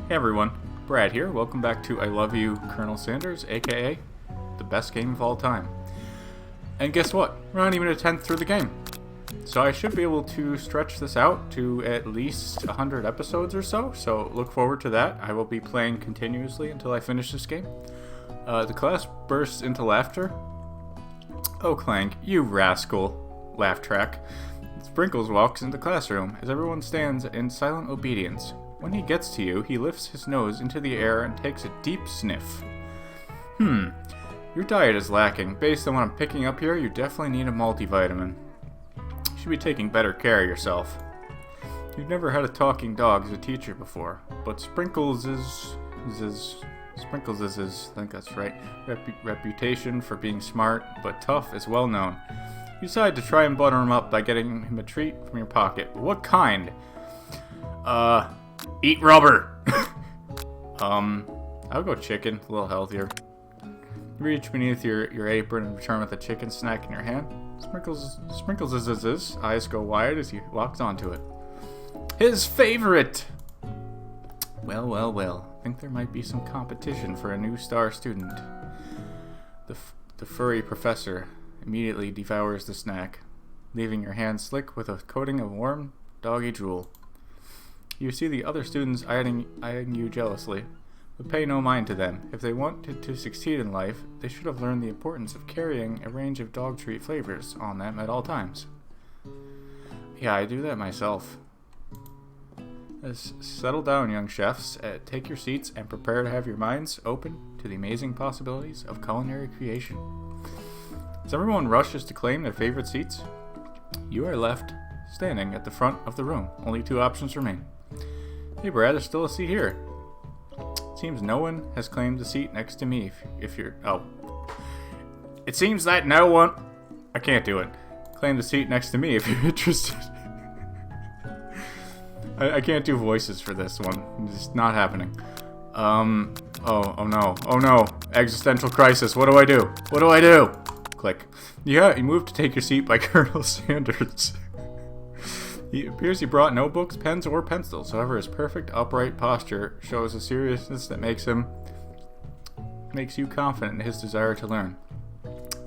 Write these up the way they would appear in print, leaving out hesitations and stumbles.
Hey everyone, Brad here. Welcome back to I Love You, Colonel Sanders, aka the best game of all time. And guess what? We're not even a 10th through the game. So I should be able to stretch this out to at least 100 episodes or so. So look forward to that. I will be playing continuously until I finish this game. The class bursts into laughter. Oh, Clank, you rascal. Laugh track. Sprinkles walks into the classroom as everyone stands in silent obedience. When he gets to you, he lifts his nose into the air and takes a deep sniff. Your diet is lacking. Based on what I'm picking up here, you definitely need a multivitamin. You should be taking better care of yourself. You've never had a talking dog as a teacher before, but Sprinkles is I think that's right, reputation for being smart but tough is well known. You decide to try and butter him up by getting him a treat from your pocket. What kind? Eat rubber! I'll go chicken, a little healthier. Reach beneath your apron and return with a chicken snack in your hand. Sprinkles' eyes go wide as he walks onto it. His favorite! Well. I think there might be some competition for a new star student. The furry professor immediately devours the snack, leaving your hand slick with a coating of warm doggy drool. You see the other students eyeing you jealously, but pay no mind to them. If they wanted to succeed in life, they should have learned the importance of carrying a range of dog treat flavors on them at all times. Yeah, I do that myself. Settle down, young chefs. Take your seats and prepare to have your minds open to the amazing possibilities of culinary creation. As everyone rushes to claim their favorite seats, you are left standing at the front of the room. Only two options remain. Hey Brad, there's still a seat here. Seems no one has claimed the seat next to me if you're... Oh. It seems that no one... I can't do it. Claim the seat next to me if you're interested. I can't do voices for this one. It's just not happening. Oh no. Existential crisis. What do I do? Click. Yeah, you moved to take your seat by Colonel Sanders. It appears he brought no books, pens, or pencils. However, his perfect upright posture shows a seriousness that makes you confident in his desire to learn.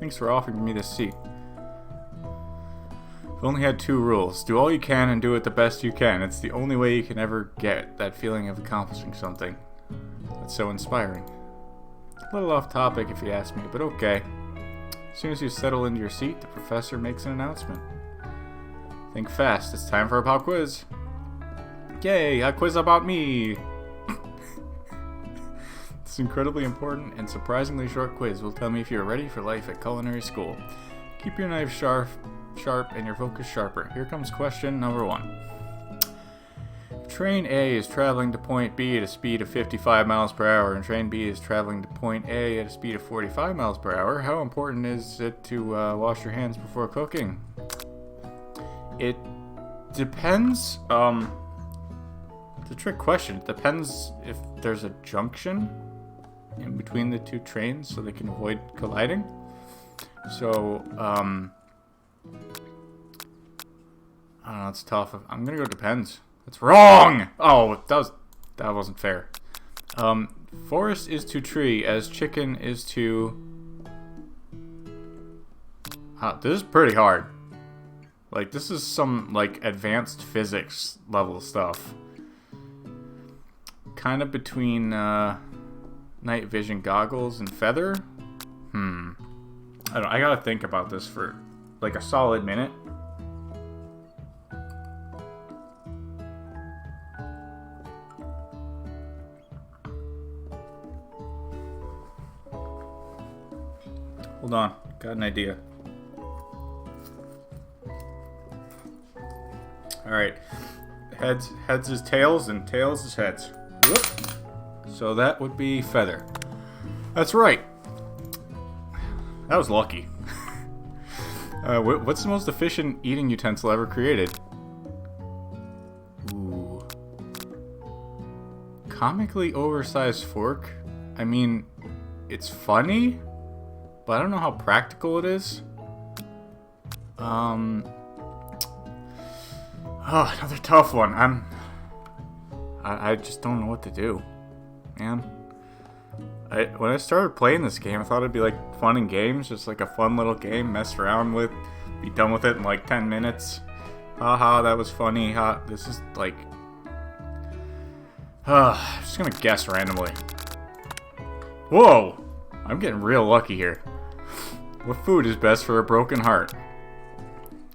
Thanks for offering me this seat. I've only had two rules. Do all you can and do it the best you can. It's the only way you can ever get that feeling of accomplishing something. That's so inspiring. A little off topic if you ask me, but okay. As soon as you settle into your seat, the professor makes an announcement. Think fast, it's time for a pop quiz. Yay, a quiz about me! This incredibly important and surprisingly short quiz will tell me if you're ready for life at culinary school. Keep your knife sharp and your focus sharper. Here comes question number 1. Train A is traveling to point B at a speed of 55 miles per hour and train B is traveling to point A at a speed of 45 miles per hour. How important is it to wash your hands before cooking? It depends. It's a trick question. It depends if there's a junction in between the two trains so they can avoid colliding. So, I don't know, it's tough. I'm gonna go depends. That's wrong! Oh, that wasn't fair. Forest is to tree as chicken is to... this is pretty hard. Like, this is some, like, advanced physics level stuff. Kind of between, night vision goggles and feather. I don't know, I gotta think about this for, like, a solid minute. Hold on, got an idea. Alright, heads is tails and tails is heads. Whoop. So that would be feather. That's right. That was lucky. What's the most efficient eating utensil ever created? Ooh. Comically oversized fork? I mean, it's funny, but I don't know how practical it is. Oh, another tough one. I I just don't know what to do, man. When I started playing this game, I thought it'd be like fun and games, just like a fun little game, mess around with, be done with it in like 10 minutes. Haha, that was funny. This is like, I'm just gonna guess randomly. Whoa, I'm getting real lucky here. What food is best for a broken heart?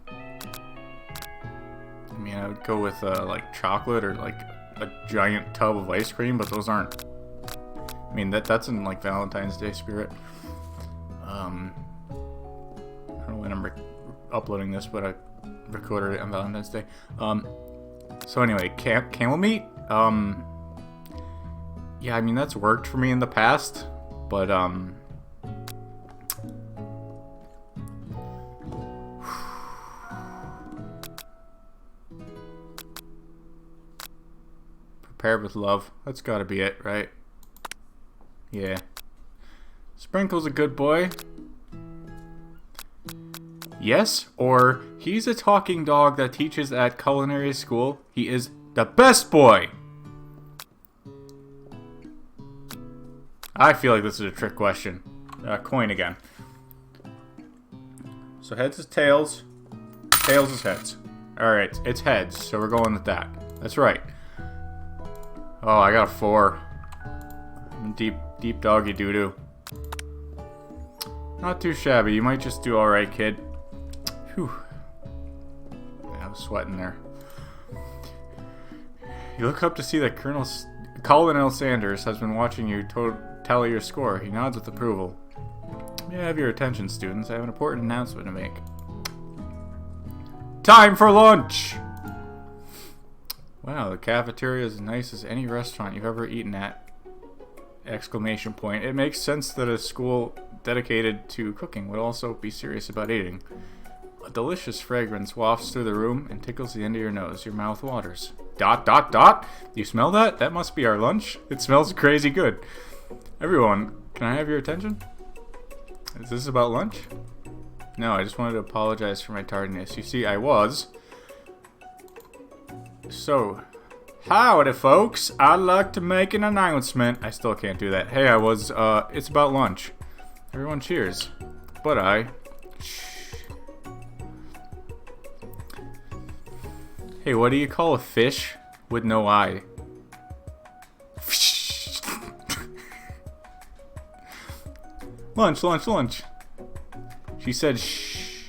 I mean, I would go with like chocolate or like a giant tub of ice cream, but those aren't. I mean, that's in like Valentine's Day spirit. I don't know when I'm uploading this, but I recorded it on Valentine's Day. So anyway, camel meat. Yeah, I mean that's worked for me in the past, but prepared with love. That's got to be it, right? Yeah. Sprinkle's a good boy. Yes, or he's a talking dog that teaches at culinary school. He is the best boy. I feel like this is a trick question. Coin again. So heads is tails. Tails is heads. Alright, it's heads, so we're going with that. That's right. Oh, I got a 4. Deep doggy doo-doo. Not too shabby. You might just do alright, kid. Whew. I was sweating there. You look up to see that Colonel Sanders has been watching you tally your score. He nods with approval. May I have your attention, students? I have an important announcement to make. Time for lunch! Wow, the cafeteria is as nice as any restaurant you've ever eaten at. Exclamation point. It makes sense that a school dedicated to cooking would also be serious about eating. A delicious fragrance wafts through the room and tickles the end of your nose. Your mouth waters. ... You smell that? That must be our lunch. It smells crazy good. Everyone, can I have your attention? Is this about lunch? No, I just wanted to apologize for my tardiness. You see, I was. So, howdy folks, I'd like to make an announcement. I still can't do that. Hey, I was, it's about lunch. Everyone cheers. But I... Shh. Hey, what do you call a fish with no eye? Lunch, lunch, lunch. She said shh.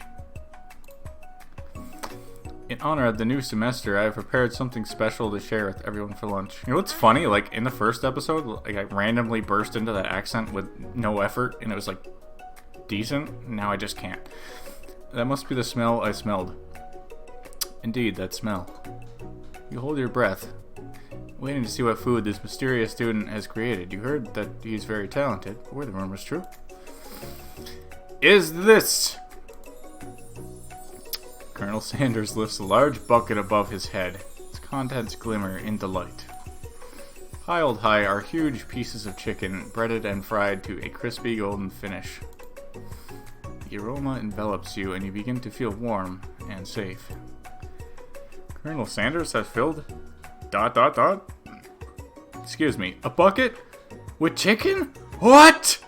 In honor of the new semester, I have prepared something special to share with everyone for lunch. You know what's funny? Like, in the first episode, like, I randomly burst into that accent with no effort, and it was, like, decent. Now I just can't. That must be the smell I smelled. Indeed, that smell. You hold your breath, waiting to see what food this mysterious student has created. You heard that he's very talented. Were the rumors true? Is this... Colonel Sanders lifts a large bucket above his head. Its contents glimmer in delight. Piled high are huge pieces of chicken, breaded and fried to a crispy golden finish. The aroma envelops you and you begin to feel warm and safe. Colonel Sanders has filled... ... Excuse me, a bucket? With chicken? What?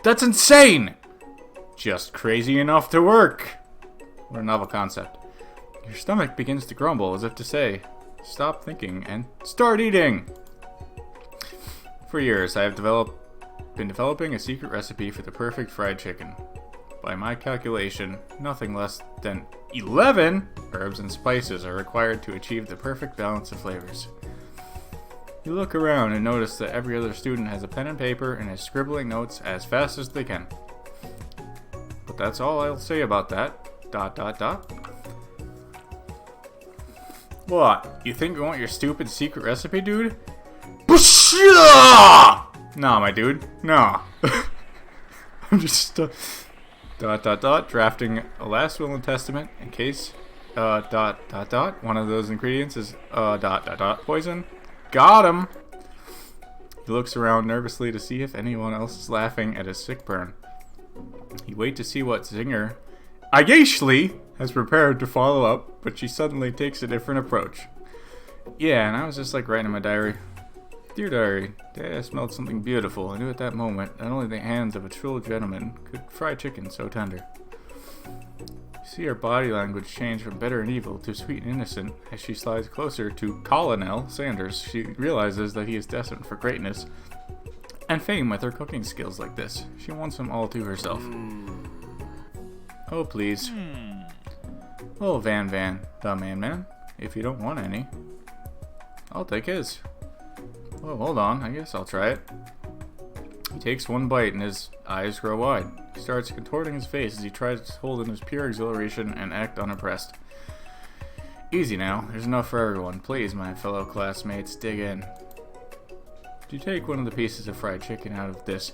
That's insane! Just crazy enough to work. What a novel concept. Your stomach begins to grumble as if to say, stop thinking and start eating! For years, I have been developing a secret recipe for the perfect fried chicken. By my calculation, nothing less than 11 herbs and spices are required to achieve the perfect balance of flavors. You look around and notice that every other student has a pen and paper and is scribbling notes as fast as they can. But that's all I'll say about that. ... What? You think we want your stupid secret recipe, dude? Nah, my dude. Nah. I'm just... drafting a last will and testament in case... one of those ingredients is... poison. Got him! He looks around nervously to see if anyone else is laughing at his sick burn. You wait to see what Zinger... Ayeshli has prepared to follow up, but she suddenly takes a different approach. Yeah, and I was just like writing in my diary. Dear diary, today I smelled something beautiful. I knew at that moment that only the hands of a true gentleman could fry chicken so tender. You see her body language change from bitter and evil to sweet and innocent as she slides closer to Colonel Sanders. She realizes that he is destined for greatness and fame with her cooking skills like this. She wants him all to herself. Oh, please. Oh, Van, the man. If you don't want any, I'll take his. Oh, hold on. I guess I'll try it. He takes one bite and his eyes grow wide. He starts contorting his face as he tries to hold in his pure exhilaration and act unimpressed. Easy now. There's enough for everyone. Please, my fellow classmates, dig in. Do you take one of the pieces of fried chicken out of this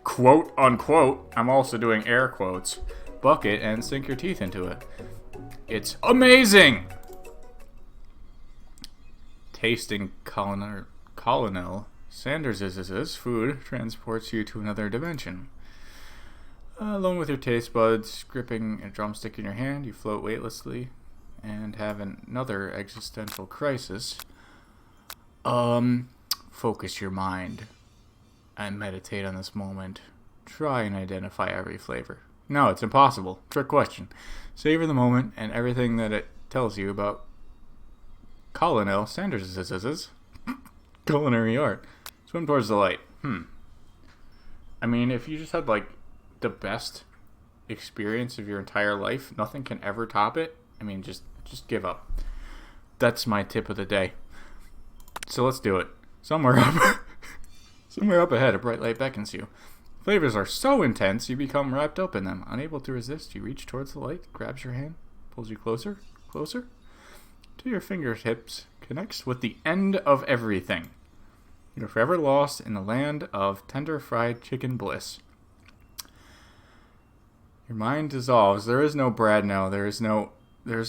quote unquote, I'm also doing air quotes, bucket and sink your teeth into it. It's amazing! Tasting Colonel Sanders' food transports you to another dimension. Alone with your taste buds, gripping a drumstick in your hand, you float weightlessly and have another existential crisis. Focus your mind and meditate on this moment. Try and identify every flavor. No, it's impossible. Trick question. Savor the moment and everything that it tells you about Colonel Sanders' culinary art. Swim towards the light. I mean, if you just had, like, the best experience of your entire life, nothing can ever top it. I mean, just give up. That's my tip of the day. So let's do it. Somewhere up ahead, a bright light beckons you. Flavors are so intense, you become wrapped up in them. Unable to resist, you reach towards the light, grabs your hand, pulls you closer, to your fingertips, connects with the end of everything. You're forever lost in the land of tender fried chicken bliss. Your mind dissolves. There is no bread now. There's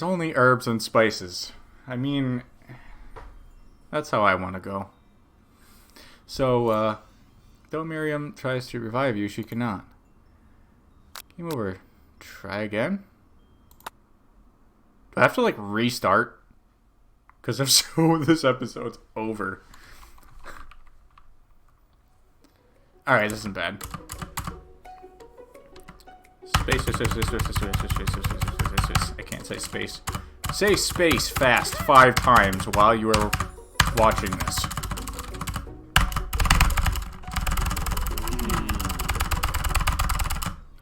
only herbs and spices. I mean, that's how I want to go. So, though Miriam tries to revive you, she cannot. Game over. Try again? Do I have to, like, restart? Because if so, this episode's over. Alright, this isn't bad. Space. I can't say space. Say space fast 5 times while you are watching this.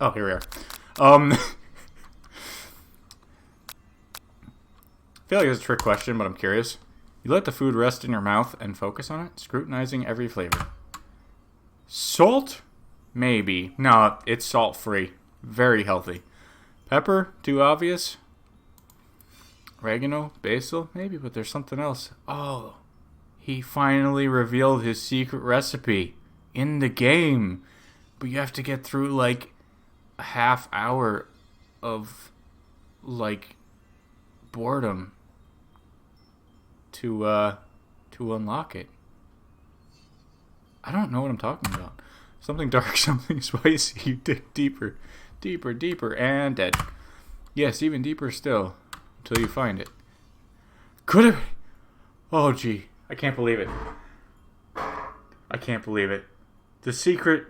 Oh, here we are. I feel like it's a trick question, but I'm curious. You let the food rest in your mouth and focus on it, scrutinizing every flavor. Salt? Maybe. No, it's salt-free. Very healthy. Pepper? Too obvious? Oregano? Basil? Maybe, but there's something else. Oh, he finally revealed his secret recipe in the game. But you have to get through, like, a half hour of, like, boredom to unlock it. I don't know what I'm talking about. Something dark, something spicy. You dig deeper, and dead. Yes, even deeper still, until you find it. Could have... Oh, gee. I can't believe it. The secret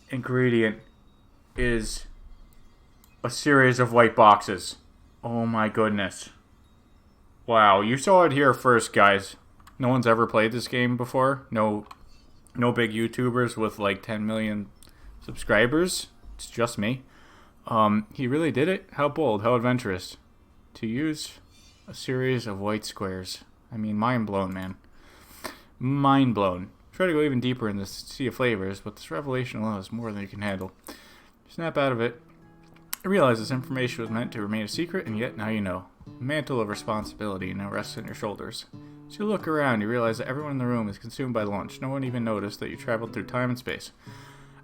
ingredient is a series of white boxes. Oh my goodness. Wow, you saw it here first, guys. No one's ever played this game before. No big YouTubers with like 10 million subscribers. It's just me. He really did it. How bold, how adventurous. To use a series of white squares. I mean, mind blown, man. Mind blown. Try to go even deeper in this sea of flavors, but this revelation alone is more than you can handle. Snap out of it. I realize this information was meant to remain a secret, and yet now you know. A mantle of responsibility now rests on your shoulders. As you look around, you realize that everyone in the room is consumed by lunch. No one even noticed that you traveled through time and space.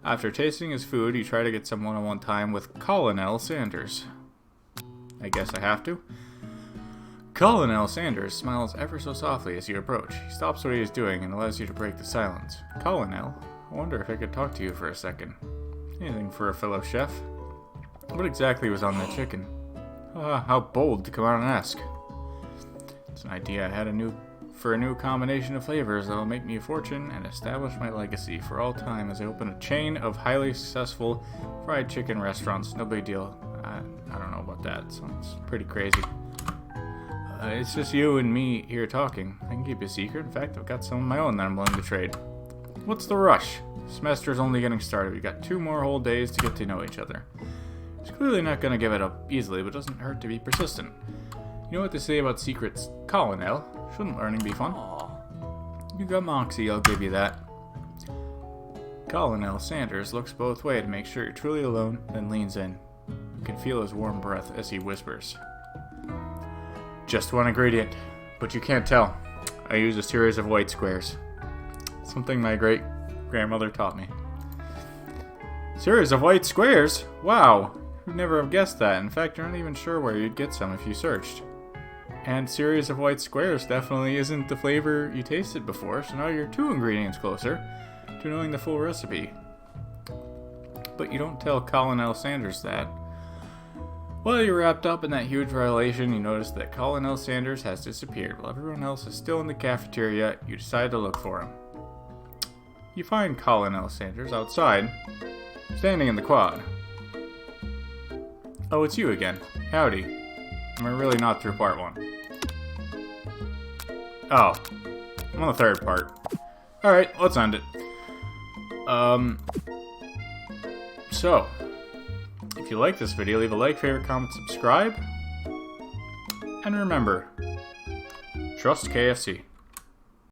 After tasting his food, you try to get some one-on-one time with Colonel Sanders. I guess I have to. Colonel Sanders smiles ever so softly as you approach. He stops what he is doing and allows you to break the silence. Colonel, I wonder if I could talk to you for a second. Anything for a fellow chef? What exactly was on that chicken? How bold to come out and ask. It's an idea I had a new for a new combination of flavors that will make me a fortune and establish my legacy for all time as I open a chain of highly successful fried chicken restaurants. No big deal. I don't know about that. Sounds pretty crazy. It's just you and me here talking. I can keep a secret. In fact, I've got some of my own that I'm willing to trade. What's the rush? Semester's only getting started. We've got 2 more whole days to get to know each other. He's clearly not going to give it up easily, but it doesn't hurt to be persistent. You know what they say about secrets, Culinary? Shouldn't learning be fun? You got moxie, I'll give you that. Colonel Sanders looks both ways to make sure you're truly alone, then leans in. You can feel his warm breath as he whispers. Just one ingredient, but you can't tell. I use a series of white squares. Something my great-grandmother taught me. Series of white squares? Wow! You'd never have guessed that. In fact, you're not even sure where you'd get some if you searched. And series of white squares definitely isn't the flavor you tasted before, so now you're 2 ingredients closer to knowing the full recipe. But you don't tell Colonel Sanders that. While you're wrapped up in that huge revelation, you notice that Colonel Sanders has disappeared. While everyone else is still in the cafeteria, you decide to look for him. You find Colonel Sanders outside, standing in the quad. Oh, it's you again. Howdy. We're really not through part 1. Oh. I'm on the 3rd part. Alright, let's end it. So, if you like this video, leave a like, favorite, comment, subscribe. And remember, trust KFC.